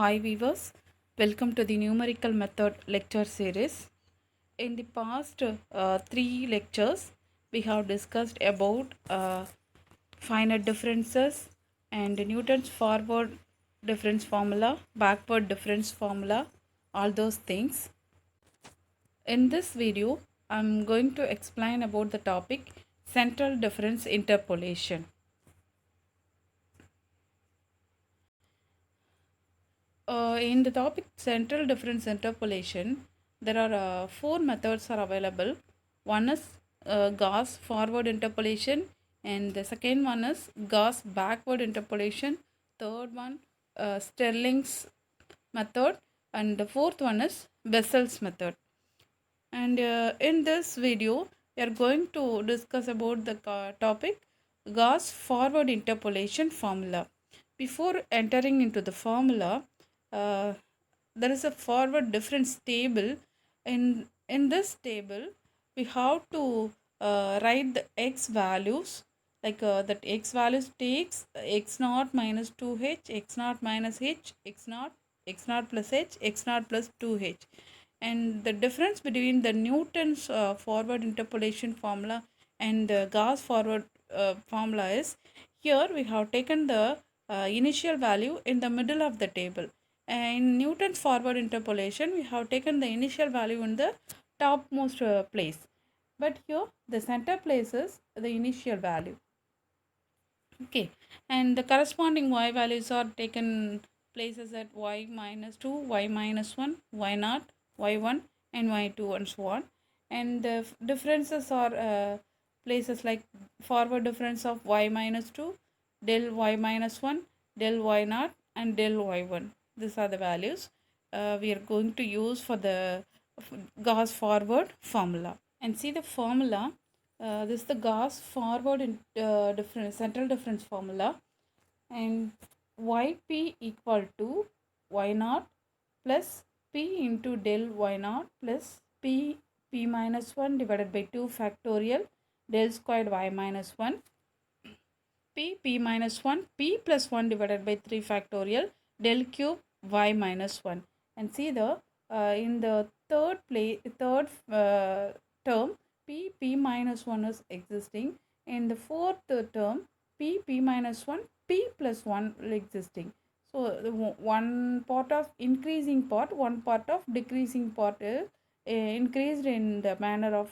Hi viewers, welcome to the numerical method lecture series. In the past three lectures, we have discussed about finite differences and Newton's forward difference formula, backward difference formula, all those things. In this video, I am going to explain about the topic central difference interpolation. In the topic central difference interpolation, there are four methods are available. One is Gauss forward interpolation, and the second one is Gauss backward interpolation. Third one, Stirling's method, and the fourth one is Bessel's method. And in this video, we are going to discuss about the topic Gauss forward interpolation formula. Before entering into the formula, uh, there is a forward difference table. In this table, we have to write the x values, like that x values takes x naught minus 2h, x naught minus h, x naught plus h, x naught plus 2h. And the difference between the Newton's forward interpolation formula and the Gauss forward formula is, here we have taken the initial value in the middle of the table. In Newton's forward interpolation, we have taken the initial value in the topmost place. But here the center place is the initial value. Okay, and the corresponding y values are taken places at y minus 2, y minus 1, y naught, y1 and y2 and so on. And the differences are places like forward difference of y minus 2, del y minus 1, del y naught and del y1. These are the values we are going to use for the Gauss forward formula. And see the formula. This is the Gauss forward difference, central difference formula, and yp equal to y naught plus p into del y naught plus p minus 1 divided by 2 factorial del squared y minus 1 p minus 1 p plus 1 divided by 3 factorial del cube y minus 1. And see the in the third term p minus 1 is existing. In the fourth term p minus 1 p plus 1 existing. So the one part of increasing part, one part of decreasing part is increased in the manner of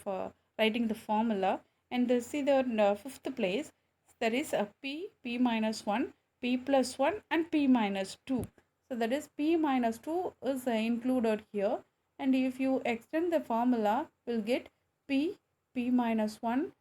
writing the formula. And see the fifth place, there is a p minus 1, p plus 1 and p minus 2. So that is p minus 2 is included here, and if you extend the formula, we'll get p minus 1,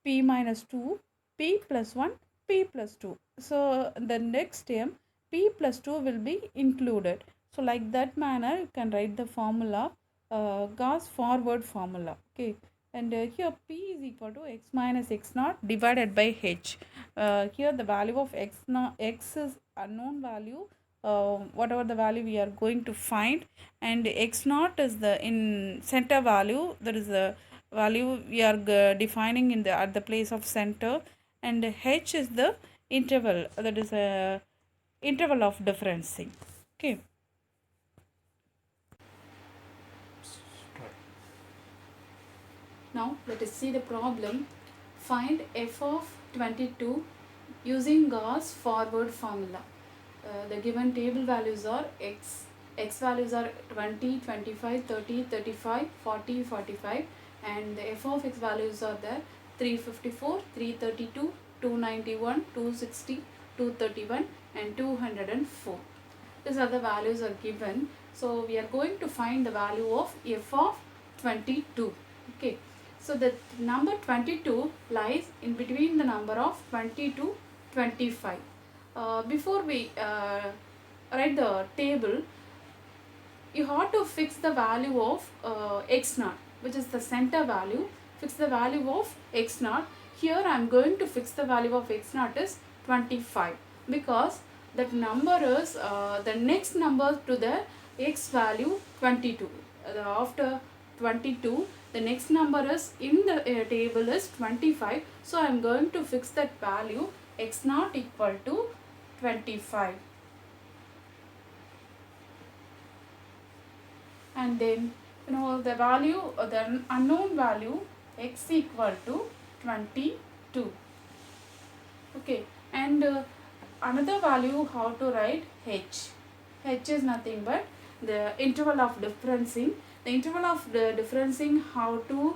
p minus 2, p plus 1, p plus 2. So the next term p plus 2 will be included. So like that manner you can write the formula, Gauss forward formula. Okay, and here p is equal to x minus x naught divided by h. Here the value of x is unknown value, whatever the value we are going to find, and x naught is the in center value, that is the value we are defining in the at the place of center, and h is the interval, that is a interval of differencing. Okay, now let us see the problem. Find f of 22 using Gauss forward formula. The given table values are x values are 20, 25, 30, 35, 40, 45, and the f of x values are there 354, 332, 291, 260, 231 and 204. These are the values are given. So we are going to find the value of f of 22. Okay, so the number 22 lies in between the number of 20 to 25. Before we write the table, you have to fix the value of x naught, which is the center value. Fix the value of x naught. Here I am going to fix the value of x naught is 25, because that number is the next number to the x value 22. After 22, the next number is in the table is 25. So I am going to fix that value x naught equal to 25. and then the value, the unknown value x equal to 22. Okay, and another value how to write h. H is nothing but the interval of differencing. The interval of the differencing, how to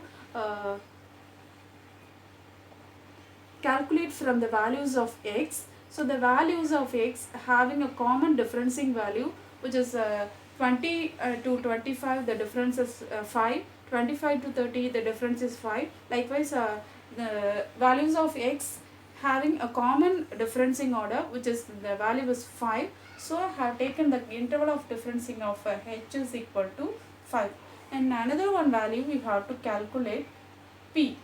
calculate from the values of x. So the values of x having a common differencing value, which is 20 to 25, the difference is 5. 25 to 30, the difference is 5. Likewise, the values of x having a common differencing order, which is the value is 5. So I have taken the interval of differencing of h is equal to 5. And another one value we have to calculate p.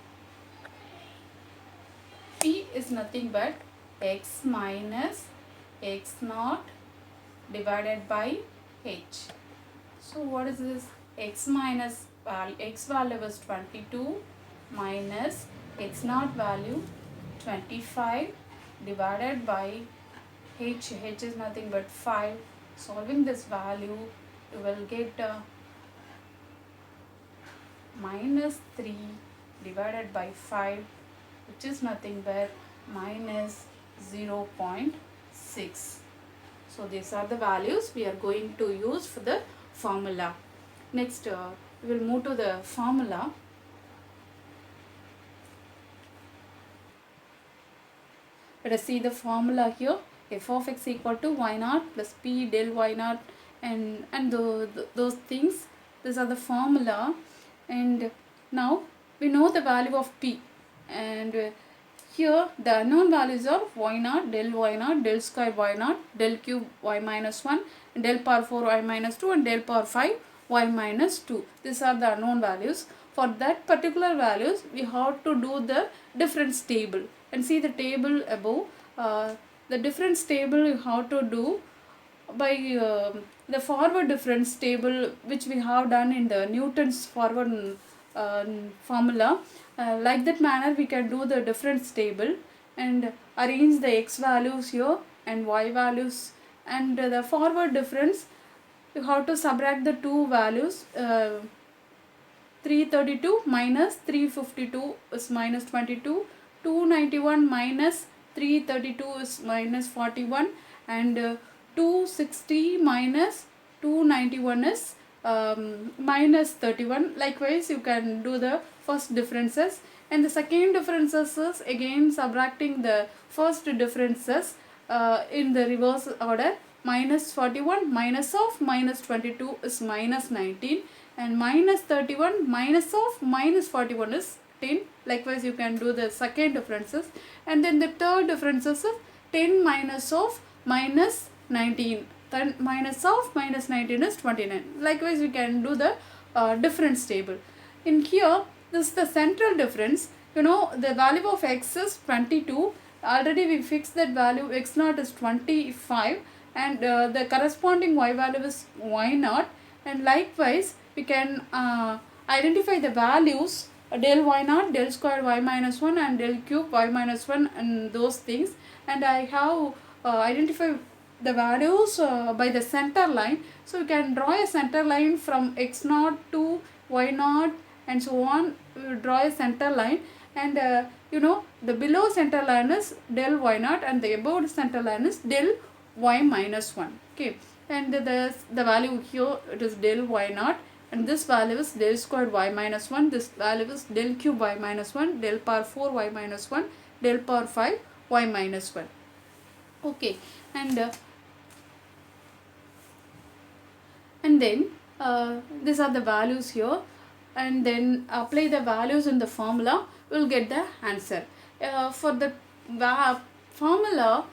P is nothing but x minus x naught divided by h. So what is this? X minus x value is 22 minus x naught value 25 divided by h. H is nothing but 5. Solving this value, you will get minus 3 divided by 5, which is nothing but minus 0.6. So these are the values we are going to use for the formula. Next, we will move to the formula. Let us see the formula here. F of x equal to y naught plus p del y naught, and those things. These are the formula. And now we know the value of p, and here the unknown values are y naught, del square y naught, del cube y minus 1, del power 4 y minus 2, and del power 5 y minus 2. These are the unknown values. For that particular values, we have to do the difference table, and see the table above. The difference table you have to do by the forward difference table, which we have done in the Newton's forward formula. Like that manner we can do the difference table and arrange the x values here and y values, and the forward difference you have to subtract the two values. 332 minus 352 is minus 22, 291 minus 332 is minus 41, and 260 minus 291 is minus 31. Likewise, you can do the first differences, and the second differences is again subtracting the first differences in the reverse order. Minus 41 minus of minus 22 is minus 19, and minus 31 minus of minus 41 is 10. Likewise, you can do the second differences, and then the third differences is 10 minus of minus 19. Then minus of minus 19 is 29. Likewise, we can do the difference table. In here, this is the central difference. The value of x is 22. Already we fixed that value. X naught is 25, and the corresponding y value is y naught. And likewise, we can identify the values del y naught, del square y minus 1, and del cube y minus 1, and those things. And I have identified the values by the center line. So we can draw a center line from x naught to y naught and so on. We will draw a center line, and the below center line is del y naught, and the above center line is del y minus 1. Okay, and the value here, it is del y naught, and this value is del squared y minus 1, this value is del cube y minus 1, del power 4 y minus 1, del power 5 y minus 1. Okay, and then these are the values here, and then apply the values in the formula, we will get the answer. For the formula,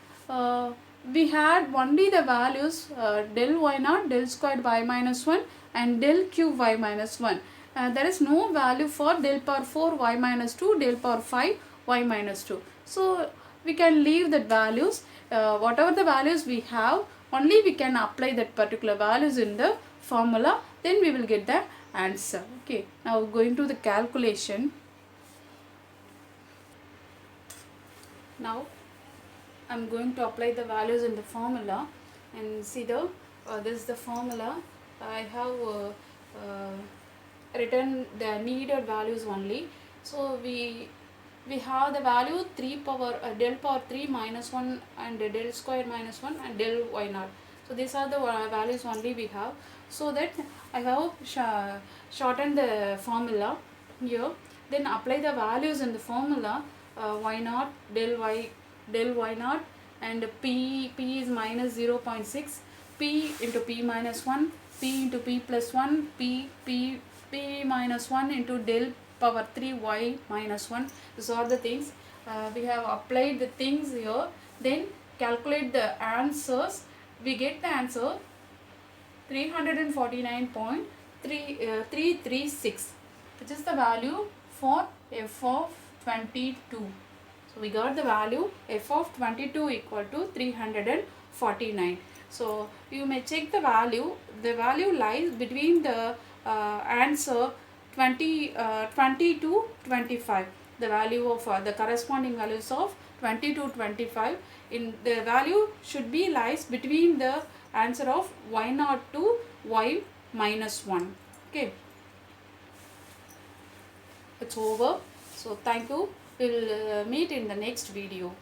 we had only the values del y naught, del squared y minus 1, and del cube y minus 1. There is no value for del power 4 y minus 2, del power 5 y minus 2. So we can leave that values. Whatever the values we have, only we can apply that particular values in the formula, then we will get the answer. Okay, now going to the calculation. Now I am going to apply the values in the formula, and see the this is the formula. I have return the needed values only. So we have the value 3 power del power 3 minus 1 and del square minus 1 and del y naught. So these are the values only we have. So that I have shortened the formula here. Then apply the values in the formula, y naught del y naught, and p is minus 0.6, p into p minus 1, p into p plus 1, p minus 1 into del power 3 y minus 1. These are the things. We have applied the things here. Then calculate the answers. We get the answer 349.336, which is the value for f of 22. So we got the value f of 22 equal to 349. So you may check the value. The value lies between the answer 20 to 25. The value of the corresponding values of 20 to 25. In the value should be lies between the answer of y naught to y minus 1. Okay, it's over. So thank you. We'll meet in the next video.